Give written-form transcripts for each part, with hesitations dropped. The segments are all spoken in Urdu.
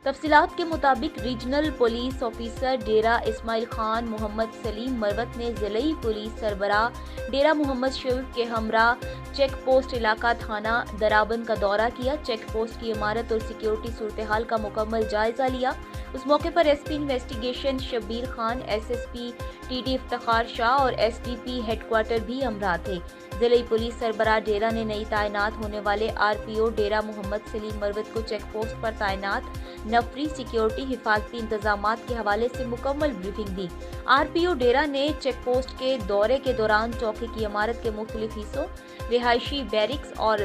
تفصیلات کے مطابق regional police officer Dera Ismail Khan محمد سلیم مروت نے ضلعی پولیس سربراہ ڈیرہ محمد شفیق کے ہمراہ چیک پوسٹ علاقہ تھانہ درابند کا دورہ کیا۔ چیک پوسٹ کی عمارت اور سیکیورٹی صورتحال کا مکمل جائزہ لیا۔ اس موقع پر S P investigation Shabbir Khan, S S P T D Iftikhar Shah اور S D P headquarter بھی ہمراہ تھے۔ ضلعی پولیس سربراہ ڈیرہ نے نئی تعینات ہونے والے آر پی او ڈیرہ محمد سلیم مروت کو چیک پوسٹ پر تعینات نفری، سیکیورٹی، حفاظتی انتظامات کے حوالے سے مکمل بریفنگ دی۔ آر پی او ڈیرہ نے چیک پوسٹ کے دورے کے دوران چوکی کی عمارت کے مختلف حصوں، رہائشی بیرکس اور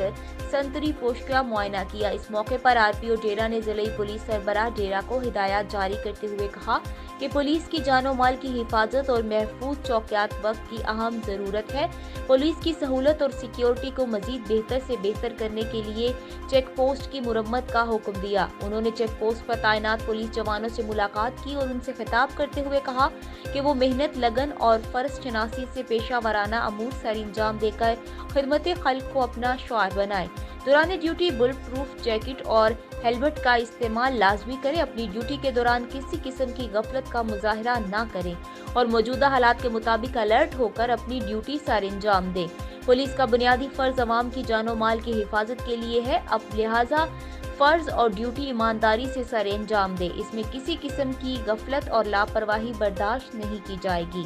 سنتری پوش کا معائنہ کیا۔ اس موقع پر آر پی او ڈیرہ نے ضلعی پولیس سربراہ ڈیرہ کو ہدایات جاری کرتے ہوئے کہا کہ پولیس کی جان و مال کی حفاظت اور محفوظ چوکیات وقت کی اہم ضرورت ہے۔ پولیس کی سہولت اور سیکیورٹی کو مزید بہتر سے بہتر کرنے کے لیے چیک پوسٹ کی مرمت کا حکم دیا۔ انہوں نے چیک پوسٹ پر تعینات پولیس جوانوں سے ملاقات کی اور ان سے خطاب کرتے ہوئے کہا کہ وہ محنت، لگن اور فرض شناسی سے پیشہ ورانہ امور سر انجام دے کر خدمت خلق کو اپنا شعار بنائیں۔ دوران ڈیوٹی بل پروف جیکٹ اور ہیلمٹ کا استعمال لازمی کریں، اپنی ڈیوٹی کے دوران کسی قسم کی غفلت کا مظاہرہ نہ کریں اور موجودہ حالات کے مطابق الرٹ ہو کر اپنی ڈیوٹی سر انجام دیں۔ پولیس کا بنیادی فرض عوام کی جان و مال کی حفاظت کے لیے ہے، اب لہٰذا فرض اور ڈیوٹی ایمانداری سے سر انجام دے۔ اس میں کسی قسم کی غفلت اور لاپرواہی برداشت نہیں کی جائے گی۔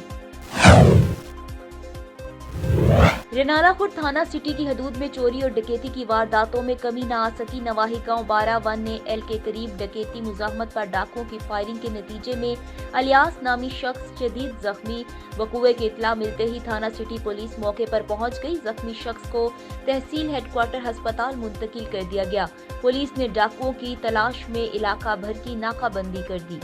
رنالہ خورد تھانہ سٹی کی حدود میں چوری اور ڈکیتی کی وارداتوں میں کمی نہ آ سکی۔ نواحی گاؤں 12 نے ایل کے قریب ڈکیتی مزاحمت پر ڈاکوؤں کی فائرنگ کے نتیجے میں الیاس نامی شخص شدید زخمی۔ وقوعے کی اطلاع ملتے ہی تھانہ سٹی پولیس موقع پر پہنچ گئی۔ زخمی شخص کو تحصیل ہیڈ کوارٹر ہسپتال منتقل کر دیا گیا۔ پولیس نے ڈاکوؤں کی تلاش میں علاقہ بھر کی ناکہ بندی کر دی۔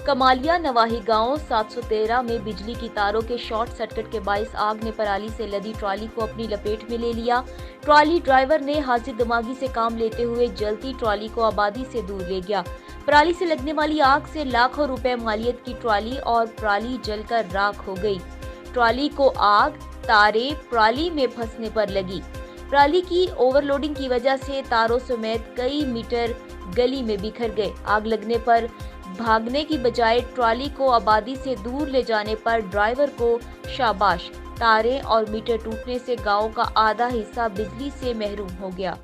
کمالیہ نواحی گاؤں 713 میں بجلی کی تاروں کے شارٹ سرکٹ کے باعث آگ نے پرالی سے لدی ٹرالی کو اپنی لپیٹ میں لے لیا۔ ٹرالی ڈرائیور نے حاضر دماغی سے کام لیتے ہوئے جلتی ٹرالی کو آبادی سے دور لے گیا۔ پرالی سے لگنے والی آگ سے لاکھوں روپے مالیت کی ٹرالی اور پرالی جل کر راکھ ہو گئی۔ ٹرالی کو آگ، تاریں پرالی میں پھنسنے پر لگی۔ پرالی کی اوور لوڈنگ کی وجہ سے تاروں سمیت کئی میٹر گلی میں بکھر گئے۔ آگ لگنے پر بھاگنے کی بجائے ٹرالی کو آبادی سے دور لے جانے پر ڈرائیور کو شاباش۔ تاریں اور میٹر ٹوٹنے سے گاؤں کا آدھا حصہ بجلی سے محروم ہو گیا۔